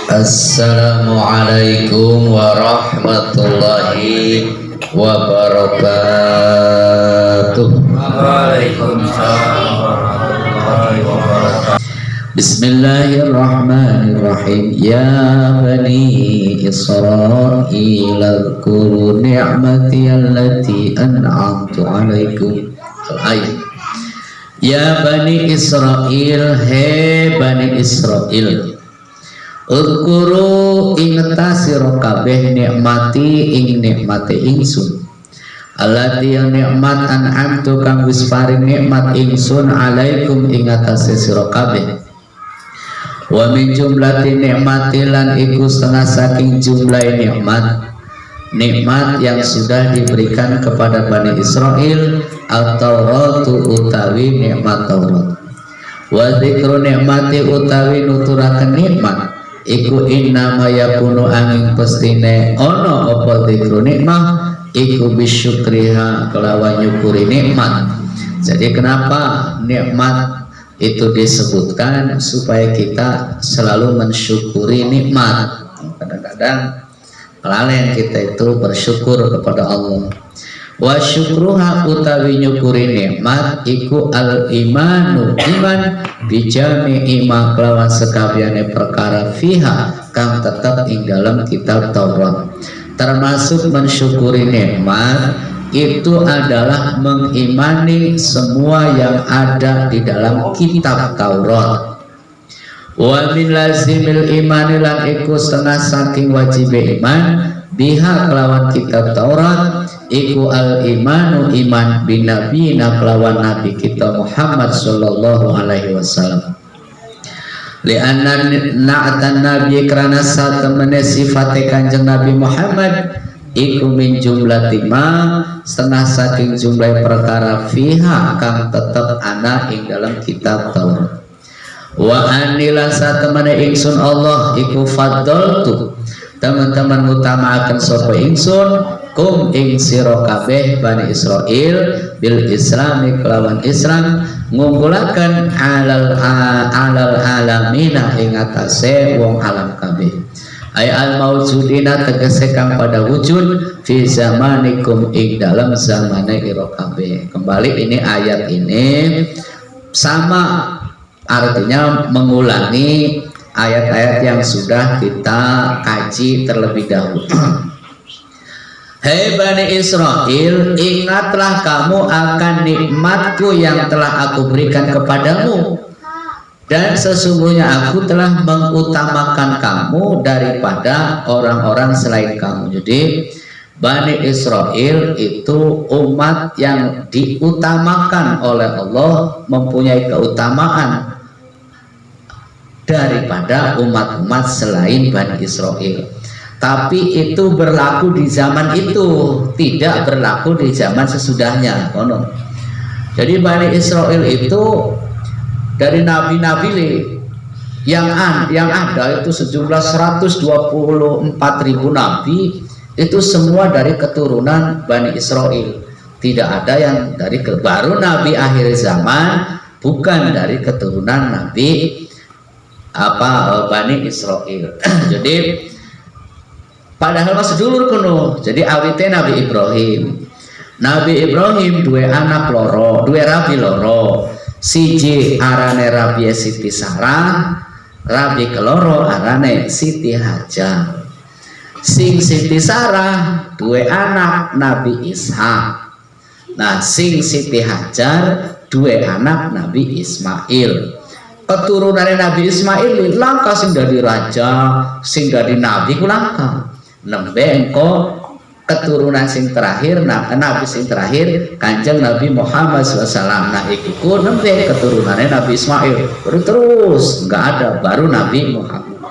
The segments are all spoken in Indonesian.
Assalamualaikum warahmatullahi wabarakatuh. Waalaikumsalam warahmatullahi wabarakatuh. Bismillahirrahmanirrahim. Ya bani Israil adhkuru ni'mati allati an'amtu alaikum. Al-ayat. Ya bani Israil, he bani Israil, udhkuru ingeta sira kabeh nikmati ing nikmate ingsun, allati yang nikmat an'amtu kang wis paring nikmat ingsun alaikum ing atase sira kabeh. Wa min jumlati nikmati lan iku setengah saking jumlah nikmat yang sudah diberikan kepada Bani Israel at-Tauratu utawi nikmat Taurat. Wa dzikru nikmati utawi nuturaken nikmat iku innama yakunu angin pestine ono apa dzikru nikmah iku bisyukriha kelawan nyukuri nikmat. Jadi kenapa nikmat itu disebutkan? Supaya kita selalu mensyukuri nikmat. Kadang-kadang lalai kita itu bersyukur kepada Allah. Wa syukruha utawi nyukuri nikmat iku al imanu iman bijami ima kelawan sekabehane perkara fiha kang tetap ing dalam kitab Taurat. Termasuk mensyukuri nikmat itu adalah mengimani semua yang ada di dalam kitab Taurat. Wa min lazimil imani lan iku setengah saking wajib iman biha kelawan kitab Taurat iku al imanu iman bin nabiyina kelawan nabi kita Muhammad sallallahu alaihi wasallam. Li'anna na'atan nabi karena satemene sifate kanjeng Nabi Muhammad iku min jumlati ma setengah saking jumlah perkara fiha kang tetep ana ing dalam kitab Taurat. Wa anila satemene ingsun Allah iku faddaltu teman-teman utamakan sapa ingsun kum ing sira kabeh Bani Israil bil islami kelawan Islam ngunggulaken alal alamina ing atase wong alam kabeh. Ay al maujudina tegese kang pada wujud fi zamanikum ing dalam zamane ira kabeh. Kembali ini ayat ini sama artinya mengulangi ayat-ayat yang sudah kita kaji terlebih dahulu. Hei Bani Israel, ingatlah kamu akan nikmatku yang telah aku berikan kepadamu, dan sesungguhnya aku telah mengutamakan kamu daripada orang-orang selain kamu. Jadi Bani Israel itu umat yang diutamakan oleh Allah, mempunyai keutamaan daripada umat-umat selain Bani Israel. Tapi itu berlaku di zaman itu, tidak berlaku di zaman sesudahnya. Jadi Bani Israel itu dari nabi-nabi yang ada itu sejumlah 124.000 nabi, itu semua dari keturunan Bani Israel. Tidak ada yang dari baru nabi akhir zaman bukan dari keturunan nabi Bani Israel. Jadi padahal masih dulur kuno. Jadi awite Nabi Ibrahim dua anak loro, dua rabi loro. Siji arane Rabi Siti Sarah, rabi keloro arane Siti Hajar. Sing Siti Sarah dua anak Nabi Ishak. Nah, sing Siti Hajar dua anak Nabi Ismail. Keturunan Nabi Ismail langka sing dari raja, sing dari nabi ku langka. Nembe engko keturunan sing terakhir, nabi sing terakhir Kanjeng Nabi Muhammad SAW. Nah iku nembe keturunannya Nabi Ismail. Baru terus enggak ada baru Nabi Muhammad.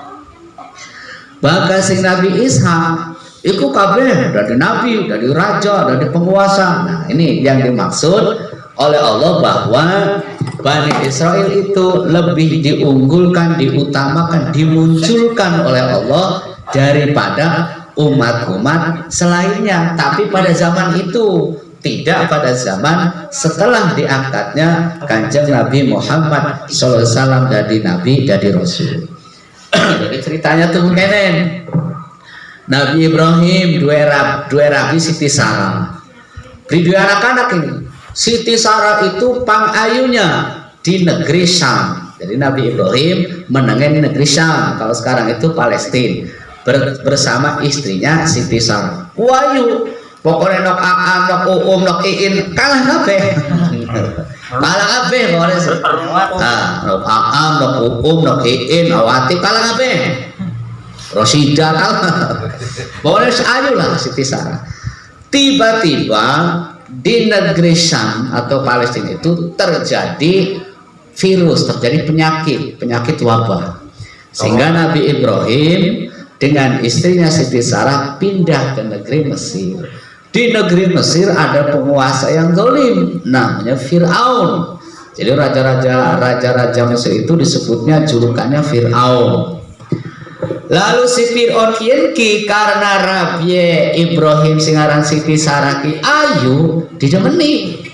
Bahkan sing Nabi Ishak iku kabeh dari nabi, dari raja, dari penguasa. Nah ini yang dimaksud oleh Allah bahwa Bani Israel itu lebih diunggulkan, diutamakan, dimunculkan oleh Allah daripada umat-umat selainnya. Tapi pada zaman itu, tidak pada zaman setelah diangkatnya Kanjeng Nabi Muhammad SAW dari Nabi, dari Rasul. Jadi ceritanya tuh mungkin Nabi Ibrahim dua rabi Siti Sarah. Di dua anak-anak ini, Siti Sarah itu pangayunya di negeri Syam. Jadi Nabi Ibrahim menengen negeri Syam. Kalau sekarang itu Palestina bersama istrinya Siti Sarah. Wayu, pokoknya nok Aan, nok Uum, nok Iin kalah kabeh. Kalah kabeh pokoknya. Nok Aan, nok Uum, nok Iin, Awati kalah kabeh. Rosida kalah. Pokoknya seayu lah Siti Sarah. Tiba-tiba di negeri Syam atau Palestina itu terjadi virus, terjadi penyakit wabah. Sehingga Nabi Ibrahim dengan istrinya Siti Sarah pindah ke negeri Mesir. Di negeri Mesir ada penguasa yang zalim, namanya Fir'aun. Jadi raja-raja Mesir itu disebutnya julukannya Fir'aun. Lalu si Fir'aun ki karena Rabi Ibrahim singaran Siti Sarah ki ayu didemeni.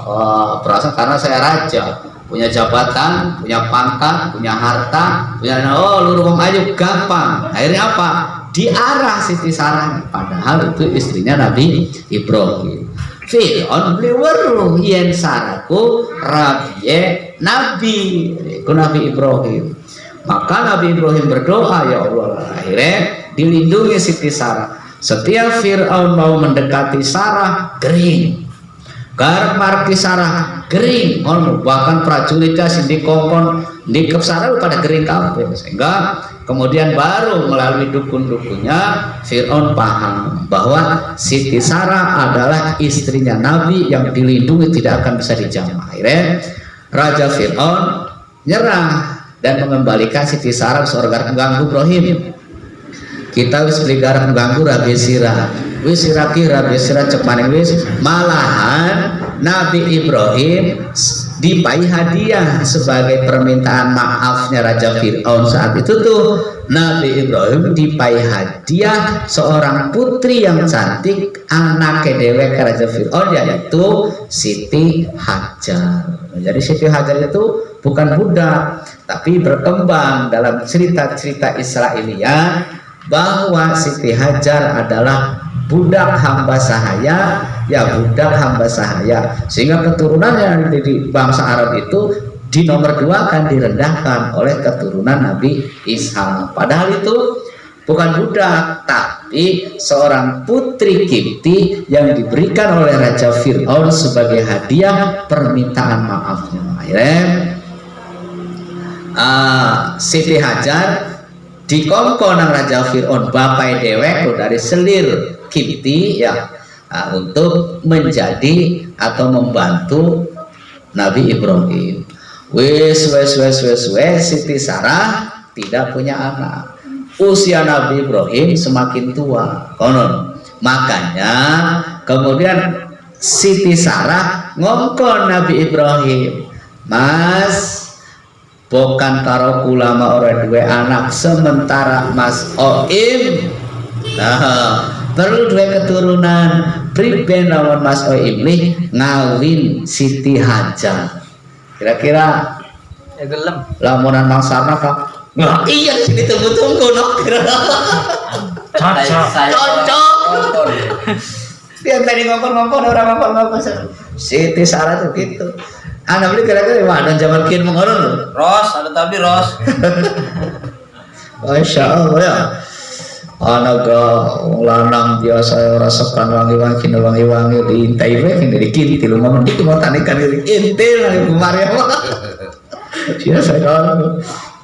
Oh, perasaan karena saya raja, punya jabatan, punya pangkat, punya harta, punya lurung ayu gampang. Akhirnya apa? Diarah Siti Sarah, padahal itu istrinya Nabi Ibrahim. Fir'aun beli weruh yen Sarahku Rabi Nabi, itu Nabi Ibrahim. Maka Nabi Ibrahim berdoa, ya Allah, akhirnya dilindungi Siti Sarah. Setiap Fir'aun mau mendekati Sarah, kering. Garap marki Sarah, kering. Bahkan prajuritnya sindi kongkon dikep Sarah pada kering kabeh. Sehingga kemudian baru melalui dukun-dukunnya Fir'aun paham bahwa Siti Sarah adalah istrinya Nabi yang dilindungi, tidak akan bisa dijamah. Akhirnya Raja Fir'aun nyerah dan mengembalikan Siti Sarah seorang mengganggu Ibrahim. Kita wis beli garap mengganggu Rabi Sirah, wis siraki Rabi Sirah cek maning wis. Malahan Nabi Ibrahim dipai hadiah sebagai permintaan maafnya Raja Fir'aun saat itu tuh. Nabi Ibrahim dipai hadiah seorang putri yang cantik, anaknya dewek Raja Fir'aun, yaitu Siti Hajar. Jadi Siti Hajar itu bukan budak, tapi berkembang dalam cerita-cerita Israiliyah bahwa Siti Hajar adalah budak hamba sahaya, budak hamba sahaya, sehingga keturunannya di bangsa Arab itu di nomor 2 akan direndahkan oleh keturunan Nabi Ishak. Padahal itu bukan budak, tapi seorang putri Kipti yang diberikan oleh Raja Fir'aun sebagai hadiah permintaan maafnya. Akhirnya Siti Hajar dikongkon nang Raja Fir'aun bapai dewek dari selir Kipti untuk menjadi atau membantu Nabi Ibrahim. Wes Siti Sarah tidak punya anak. Usia Nabi Ibrahim semakin tua konon. Makanya kemudian Siti Sarah ngongkon Nabi Ibrahim, Mas, bukan karo kulama orang dua anak sementara Mas Oim perlu dua keturunan. Priben lawan Mas Oim nih ngawin Siti Hajar. Kira-kira gelem lamunan Mang Sarna Pak. Nah, iya sini tunggu-tunggu nok. Cocok. Dia tadi ngomong orang ngomong Siti Sarah tuh gitu. Anak beli kira-kira wadah zaman kian mengoron. Ros, ada tapi Ros. Masya Allah ya. Anak lanang biasa rasakan wangi-wangi diintai wae dari kinti lu mau mending mau tanikan dari intil dari kemarin. Dia saya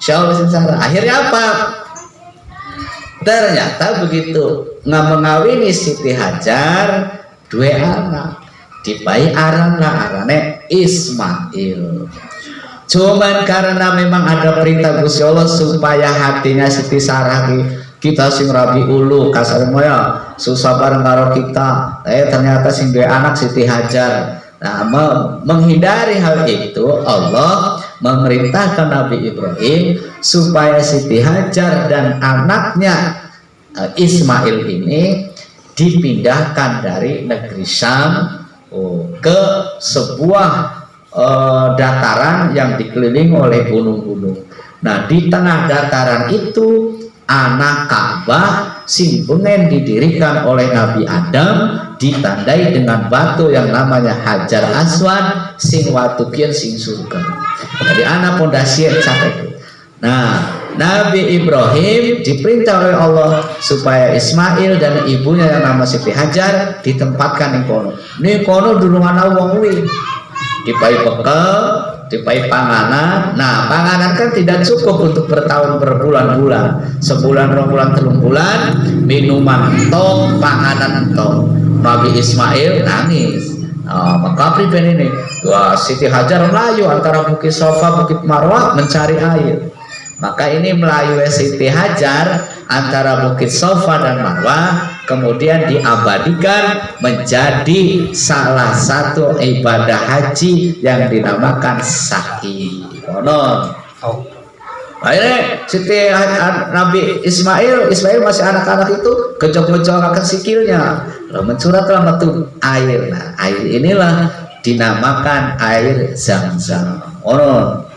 Syawal Sarah. Akhirnya apa? Ternyata begitu ngawini Siti Hajar dua anak. Dipai arane Ismail. Cuman karena memang ada perintah Gusti Allah supaya hatinya Siti Sarah kita sing rabi ulu kasar moya susah bareng karo kita, ternyata sing dua anak Siti Hajar. Nah, menghindari hal itu Allah memerintahkan Nabi Ibrahim supaya Siti Hajar dan anaknya Ismail ini dipindahkan dari negeri Syam ke sebuah dataran yang dikelilingi oleh gunung-gunung. Nah, di tengah dataran itu anak Ka'bah sing pengen didirikan oleh Nabi Adam, ditandai dengan batu yang namanya Hajar Aswad sing watukian sing surga. Jadi anak pondasi sampai. Nah, Nabi Ibrahim diperintah oleh Allah supaya Ismail dan ibunya yang nama Siti Hajar ditempatkan di kono. Ini kono dulu ana wong kuwi. Dipai bekal, dipai panganan. Nah, panganan kan tidak cukup untuk bertahun berbulan-bulan. Sebulan, 2 bulan, 3 bulan, minuman entok, panganan entok. Nabi Ismail nangis. Maka pribadi ini, wah, Siti Hajar melayu antara Bukit Safa, Bukit Marwah mencari air. Maka ini melayu Siti Hajar antara Bukit Safa dan Marwah, kemudian diabadikan menjadi salah satu ibadah haji yang dinamakan sa'i. Konon. Akhirnya Siti Nabi Ismail masih anak-anak itu gejok-gejokakan sikilnya, lalu mencuratlah metu air. Nah, air inilah dinamakan air Zam-Zam. Konon.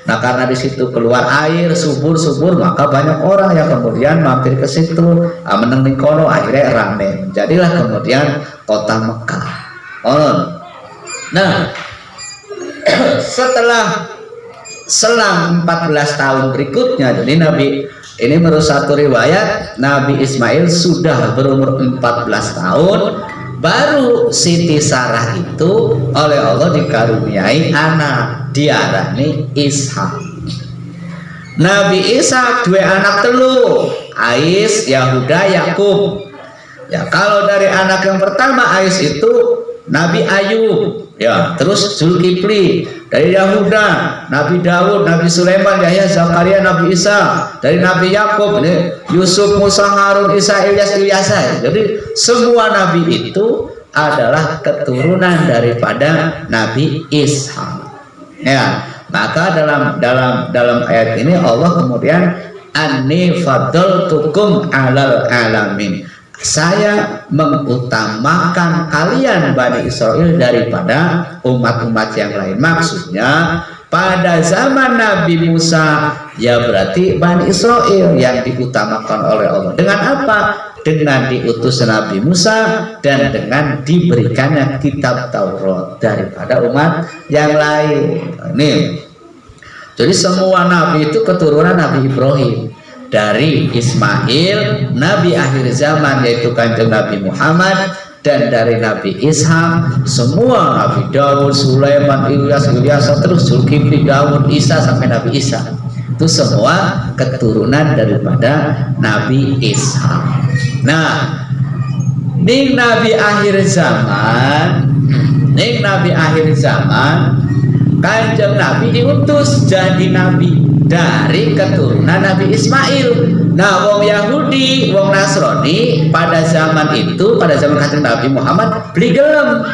Nah, karena di situ keluar air subur-subur, maka banyak orang yang kemudian mampir ke situ, meneng ning kono, akhirnya ramai. Jadilah kemudian kota Mekah. Nah, setelah selang 14 tahun berikutnya, jadi Nabi ini menurut satu riwayat Nabi Ismail sudah berumur 14 tahun, baru Siti Sarah itu oleh Allah dikaruniai anak, diarani Ishak. Nabi Ishak dua anak telu, Ais, Yahuda, Yakub. Ya, kalau dari anak yang pertama Ais itu Nabi Ayub, ya, terus Zulkifli. Dari Yahuda Nabi Daud, Nabi Sulaiman, Yahya, Zakaria, Nabi Isa. Dari Nabi Yakub ini Yusuf, Musa, Harun, Isa, Ilyas. Jadi semua nabi itu adalah keturunan daripada Nabi Ishak. Ya, maka dalam ayat ini Allah kemudian anni faddaltukum alal alamin. Saya mengutamakan kalian Bani Israel daripada umat-umat yang lain. Maksudnya pada zaman Nabi Musa, ya berarti Bani Israel yang diutamakan oleh Allah. Dengan apa? Dengan diutus Nabi Musa dan dengan diberikannya kitab Taurat daripada umat yang lain. Nih, jadi semua nabi itu keturunan Nabi Ibrahim. Dari Ismail, Nabi akhir zaman yaitu Kanjeng Nabi Muhammad, dan dari Nabi Ishak semua Nabi Daud, Sulaiman, Ilyas, terus Zulkifli, Daud, Isa sampai Nabi Isa. Itu semua keturunan daripada Nabi Ishak. Nah, ning Nabi akhir zaman, Kanjeng Nabi diutus jadi nabi dari keturunan Nabi Ismail. Nah, wong Yahudi, wong Nasrani pada zaman Kanjeng Nabi Muhammad beli gelem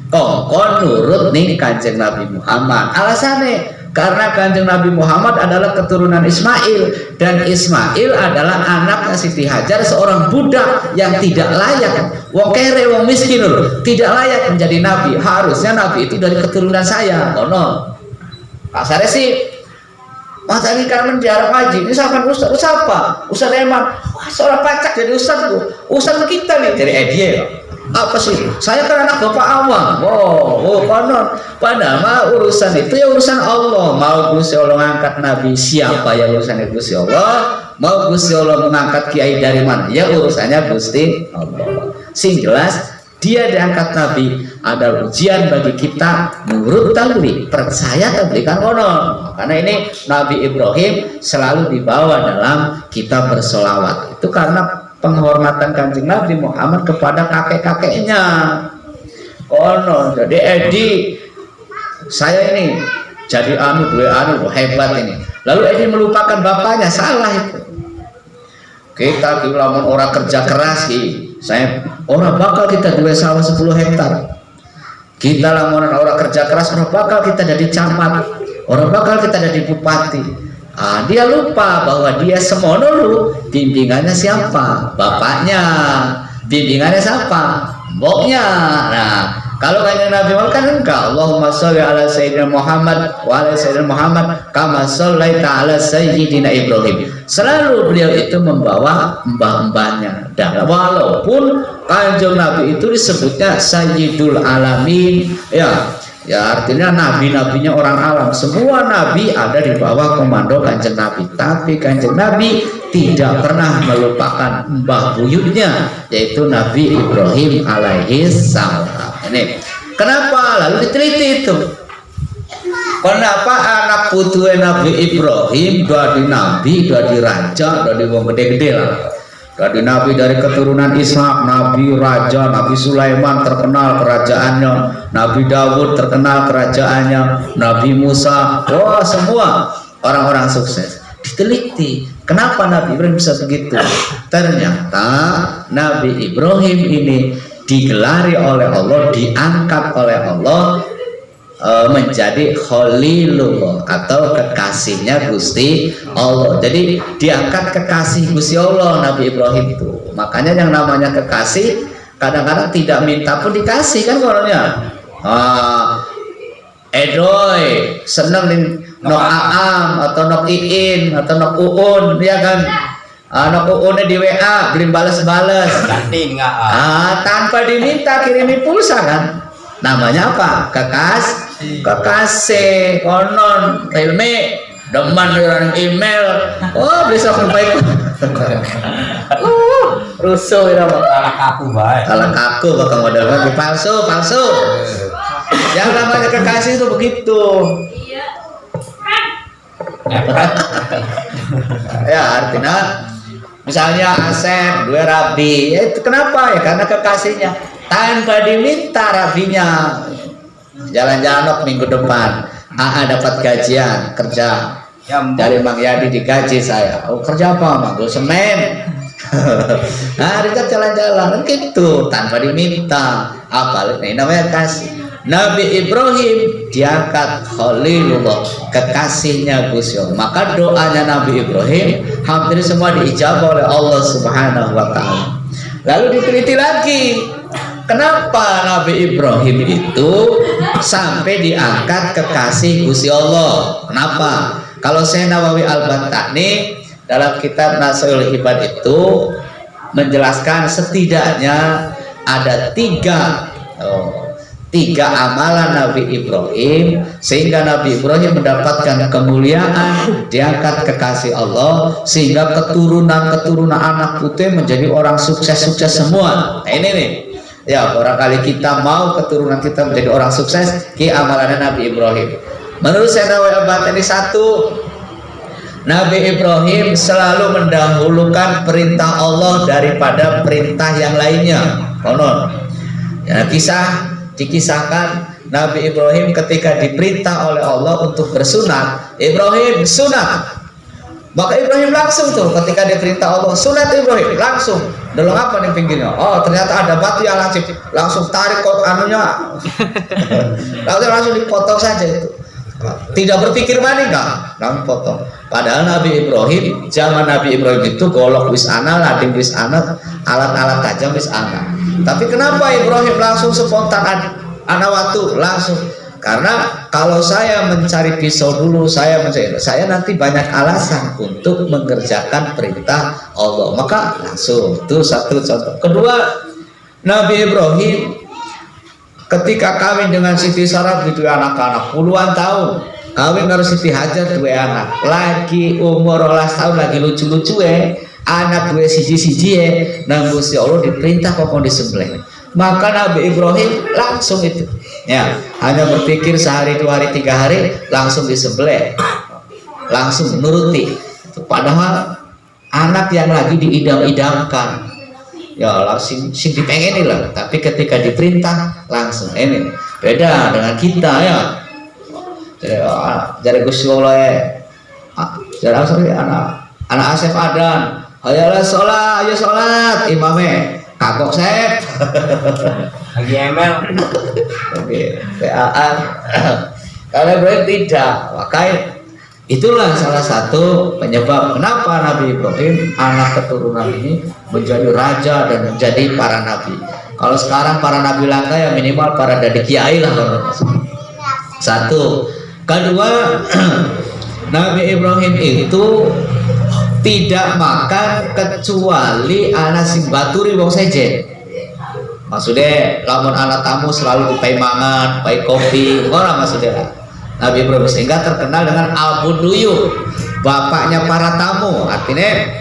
kongkon nurut nih Kanjeng Nabi Muhammad. Alasannya karena Kanjeng Nabi Muhammad adalah keturunan Ismail, dan Ismail adalah anaknya Siti Hajar, seorang budak yang tidak layak, wong kere, wong miskin loh, tidak layak menjadi nabi. Harusnya nabi itu dari keturunan saya. Kono kasarnya sih masa ini kan menjarah ngaji, ini siapa Ustaz? Siapa? Ustaz Eman. Wah, seorang pacak jadi Ustaz tuh. Ustaz kita nih dari Edia. Apa sih? Saya kan anak bapak awam. Konon. Padahal mah urusan itu ya urusan Allah. Mau Gusti Allah ngangkat nabi siapa ya urusannya Gusti Allah. Mau Gusti Allah mengangkat kiai dari mana ya urusannya Gusti Allah. Sing jelas dia diangkat nabi adalah ujian bagi kita, menurut tabligh, percaya tabligh kan konon. Karena ini Nabi Ibrahim selalu dibawa dalam kitab bersolawat. Itu karena penghormatan Kanjeng Nabi Muhammad kepada kakek-kakeknya. Konon. Jadi Edi, saya ini jadi dua hebat ini. Lalu Edi melupakan bapaknya, salah itu. Kita lamun orang kerja keras saya orang bakal kita dua sawah 10 hektar. Kita lamun orang kerja keras, orang bakal kita jadi camat, orang bakal kita jadi bupati. Dia lupa bahwa dia semono dulu bimbingannya siapa? Bapaknya. Bimbingannya siapa? Mboknya. Nah, Kalau kanjeng Nabi kan enggak. Allahumma sholli ala sayyidina Muhammad wa ala sayyidina Muhammad kama shallaita ala sayyidina Ibrahim. Selalu beliau itu membawa mbah-mbahnya. Dan walaupun kanjeng Nabi itu disebutnya Sayyidul Alamin, ya artinya nabi-nabinya orang alam. Semua nabi ada di bawah komando kanjeng Nabi. Tapi kanjeng Nabi tidak pernah melupakan mbah buyutnya, yaitu Nabi Ibrahim alaihi salam. Ini kenapa lalu diteliti itu, kenapa anak putu Nabi Ibrahim dua nabi, dua raja, dua wong gede-gede lah. Dari nabi dari keturunan Ishak, Nabi Raja, Nabi Sulaiman terkenal kerajaannya, Nabi Dawud terkenal kerajaannya, Nabi Musa, wah semua orang-orang sukses. Diteliti, kenapa Nabi Ibrahim bisa begitu? Ternyata Nabi Ibrahim ini digelari oleh Allah, diangkat oleh Allah menjadi Khalilullah atau kekasihnya Gusti Allah. Jadi diangkat kekasih Gusti Allah Nabi Ibrahim itu. Makanya yang namanya kekasih kadang-kadang tidak minta pun dikasih kan orangnya. Edoy seneng nih nok Aam atau nok Iin atau nok Uun, ya kan? Nok Uunnya di WA belum balas-balas. Ganti enggak? Tanpa diminta kirimi pulsa kan? Namanya apa? Kekasih konon ilmi deman orang email. Oh besok baik. Rusuh ya Pak. Salah kaku baik. Salah kaku bakal modal lagi palsu. Yang namanya kekasih itu begitu. Ya artinya misalnya Asep dua rabi, ya itu kenapa ya? Karena kekasihnya tanpa diminta rabinya jalan-jalan minggu depan dapat gajian kerja dari Mang Yadi digaji saya. Oh kerja apa Mang? Semen. Nah kita jalan-jalan gitu tanpa diminta. Apa ini namanya kasih. Nabi Ibrahim diangkat Khalilullah, kekasihnya Gusti Allah. Maka doanya Nabi Ibrahim hampir semua diijabah oleh Allah Subhanahu wa taala. Lalu diteliti lagi, kenapa Nabi Ibrahim itu sampai diangkat kekasih Gusti Allah? Kenapa? Kalau Syekh Nawawi Al-Bantani dalam kitab Nasrul Ibad itu menjelaskan setidaknya ada tiga amalan Nabi Ibrahim sehingga Nabi Ibrahim mendapatkan kemuliaan, diangkat kekasih Allah, sehingga keturunan anak putih menjadi orang sukses semua. Nah ini nih ya, barangkali kita mau keturunan kita menjadi orang sukses, ki amalannya Nabi Ibrahim. Menurut saya Nawawi satu, Nabi Ibrahim selalu mendahulukan perintah Allah daripada perintah yang lainnya. Konon ya, dikisahkan Nabi Ibrahim ketika diperintah oleh Allah untuk bersunat, Ibrahim sunat. Maka Ibrahim langsung tuh ketika diperintah Allah sunat, Ibrahim langsung delok apa nih pinggirnya, oh ternyata ada batu yang langsung tarik kok anunya langsung dipotong saja itu, tidak berpikir mana enggak, langsung potong. Padahal Nabi Ibrahim, zaman Nabi Ibrahim itu golok wis ana, lading wis ana, alat-alat tajam wis ana. Tapi kenapa Ibrahim langsung spontan ana waktu langsung? Karena kalau saya mencari pisau dulu, saya nanti banyak alasan untuk mengerjakan perintah Allah, maka langsung. Itu satu contoh. Kedua, Nabi Ibrahim ketika kawin dengan Siti Sarah gitu anak-anak puluhan tahun, kawin harus Siti Hajar dua anak, lagi umur 12 tahun, lagi lucu-lucu anak dua siji nang Gusti Allah diperintah kok disembelih. Maka Nabi Ibrahim langsung itu ya, hanya berpikir sehari, 2 hari, 3 hari langsung disembelih, langsung menuruti. Padahal anak yang lagi diidam-idamkan ya langsung dipengeni lah, tapi ketika diperintah langsung. Ini beda dengan kita ya. Jadi Gusti Allah jadi anak Asep Adan, ayolah sholat, ayo sholat, imamnya kagok Sep Lagi ML. oke, PAA. Kalau Ibrahim tidak, makanya itulah salah satu penyebab kenapa Nabi Ibrahim anak keturunan ini menjadi raja dan menjadi para nabi. Kalau sekarang para nabi langka ya minimal para dadi kiai lah. Satu. Kedua, Nabi Ibrahim itu tidak makan kecuali ana sing baturi wong sejen. Maksudnya lamun anak tamu selalu dipai mangan, pai kopi, orang maksudnya. Nabi Ibrahim sehingga terkenal dengan Abu Duyuh, bapaknya para tamu. Artinya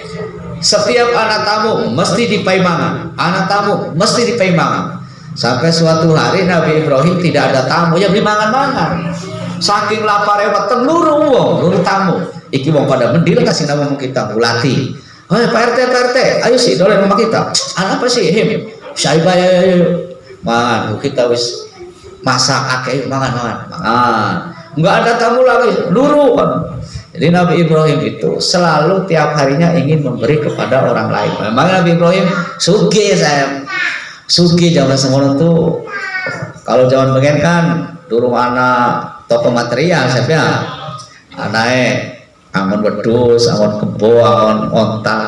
setiap anak tamu mesti dipai mangan, anak tamu mesti dipai mangan. Sampai suatu hari Nabi Ibrahim tidak ada tamu, ya beli mangan-mangan. Saking laparnya weteng luru wong, luru tamu. Iki wong pada mendil kasih nama kita ulati. Hei Pak RT, ayo sih dolen rumah kita. Apa sih him? Saya bayar mangan, kita wis masak akeh mangan. Enggak ada tamu lagi, luru. Jadi Nabi Ibrahim itu selalu tiap harinya ingin memberi kepada orang lain. Memang Nabi Ibrahim sugih zaman semono tuh. Kalau zaman bagian kan durung anak toko material siapa anaknya angon wedus, angon kebo, angon onta.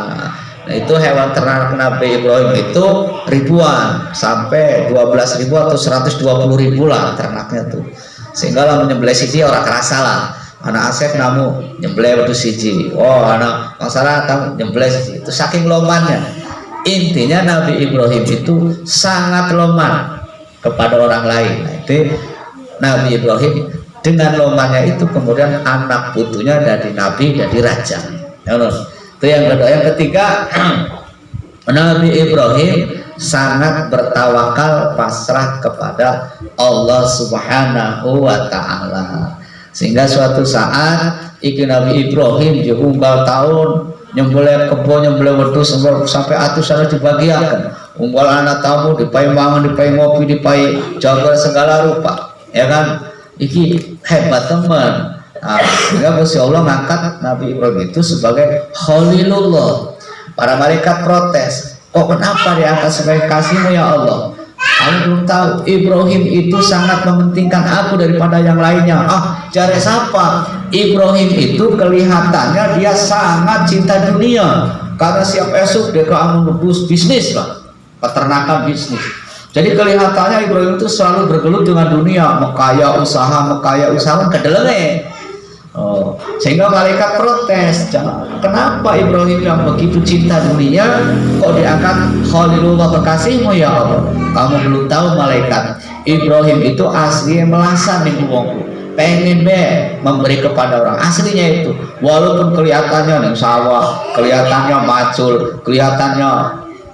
Nah itu hewan ternak Nabi Ibrahim itu ribuan, sampai 12.000 atau 120.000 lah ternaknya tuh. Sehingga lah menyembelih siji orang kerasa lah. Anak Asep namu nyembelih wedus siji, oh anak masalah kamu nyembelih siji. Itu saking lomannya. Intinya Nabi Ibrahim itu sangat loman kepada orang lain. Nah, itu Nabi Ibrahim dengan lomannya itu kemudian anak putunya dari nabi, dari raja. Itu yang kedua. Yang ketiga, Nabi Ibrahim sangat bertawakal, pasrah kepada Allah Subhanahu wa Ta'ala. Sehingga suatu saat iki Nabi Ibrahim diunggal tahun nyembelih kebo, nyembelih wedhus sampai atusan dibagiakan. Unggal anak tamu dipai mangan, dipai ngopi, dipai jaga segala rupa, ya kan? Iki hebat teman. Sehingga Gusti Allah ngangkat Nabi Ibrahim itu sebagai Khalilullah. Para malaikat protes, kok kenapa diangkat sebagai kasihmu ya Allah? Kamu belum tahu Ibrahim itu sangat mementingkan aku daripada yang lainnya. Cari siapa? Ibrahim itu kelihatannya dia sangat cinta dunia. Karena siap esok dia keamun bisnis lah, peternakan bisnis. Jadi kelihatannya Ibrahim itu selalu bergelut dengan dunia, mekaya usaha kedelenge. Sehingga malaikat protes, kenapa Ibrahim yang begitu cinta dunia kok diangkat Khalilullah kekasihmu ya Allah? Kamu belum tahu malaikat, Ibrahim itu aslinya melasan nih wongku, pengen memberi kepada orang aslinya itu, walaupun kelihatannya nih sawah, kelihatannya macul, kelihatannya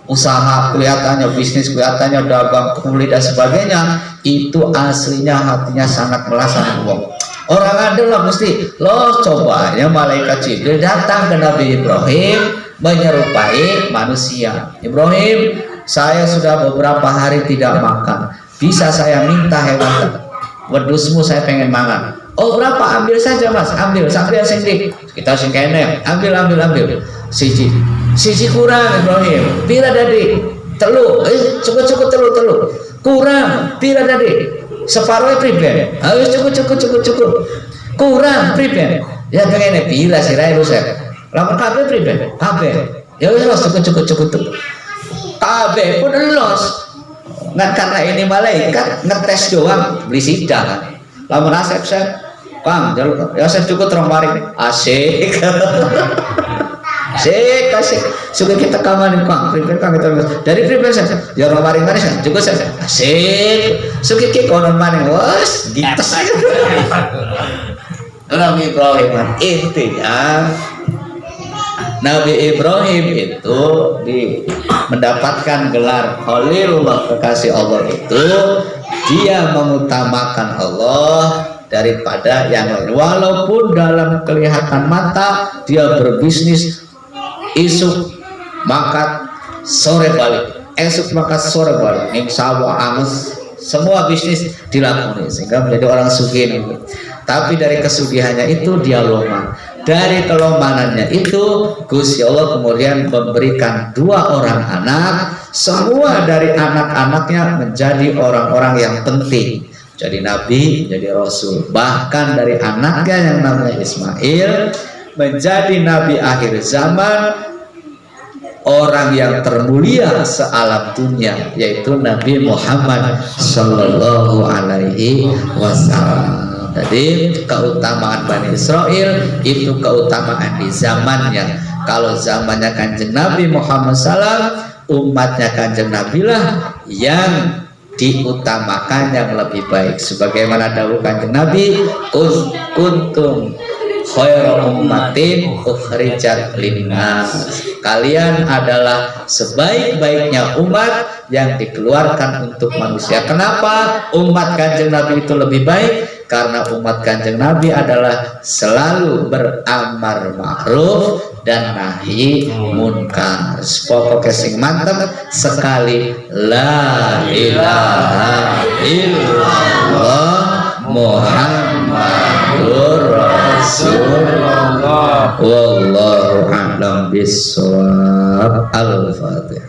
usaha, kelihatannya bisnis, kelihatannya dagang, kuli dan sebagainya, itu aslinya hatinya sangat melasan wong. Orang adalah mesti lo coba ya malaikat Jibril datang ke Nabi Ibrahim menyerupai manusia. Ibrahim, saya sudah beberapa hari tidak makan. Bisa saya minta hewan wedusmu, saya pengen makan. Oh berapa? Ambil saja mas, ambil sampai sendiri. Kita sing kene, ambil. Siji kurang Ibrahim. Pira tadi? Telu. Cukup telu. Kurang. Pira tadi? Separuh priben. Harus cukup. Kurang priben. Ya pengen pira sih rai rusak. Lamun kabeh priben. Kabeh. Ya wis cukup. Kabeh pun los. Nggak karena ini malaikat ngetes doang beli sidak kan. Lamun Asep saya, Bang, ya saya cukup terong mari. Asik. Asik. Suka kita kamanin Kang, priben Kang kita dari priben saya. Ya orang mari saya cukup saya. Asik. Suka kita konon maning. Wes, gites. Nabi Ibrahim intinya Nabi Ibrahim itu mendapatkan gelar Khalilullah kekasih Allah itu dia mengutamakan Allah daripada yang lain. Walaupun dalam kelihatan mata dia berbisnis isuk makan sore balik, esuk makan sore balik, ning sawah angus, semua bisnis dilakoni sehingga menjadi orang sugih. Tapi dari kesugihannya itu dia loman. Dari kelomanannya itu Gusti Allah kemudian memberikan 2 orang anak. Semua dari anak-anaknya menjadi orang-orang yang penting, jadi nabi, jadi rasul. Bahkan dari anaknya yang namanya Ismail menjadi nabi akhir zaman, orang yang termulia sealam dunia, yaitu Nabi Muhammad Sallallahu Alaihi Wasallam. Jadi keutamaan Bani Israel itu keutamaan di zamannya. Kalau zamannya Kanjeng Nabi Muhammad SAW, umatnya Kanjeng Nabi lah yang diutamakan yang lebih baik. Sebagaimana dawuh Kanjeng Nabi, kuntum khairu ummatin ukhrijat linnas. Kalian adalah sebaik-baiknya umat yang dikeluarkan untuk manusia. Kenapa umat Kanjeng Nabi itu lebih baik? Karena umat Kanjeng Nabi adalah selalu beramar ma'ruf dan nahi munkar. Pokoknya sing mantep sekali la ilaha illallah Muhammadur Rasulullah. Wallahu a'lam bishawab. Al-Fatihah.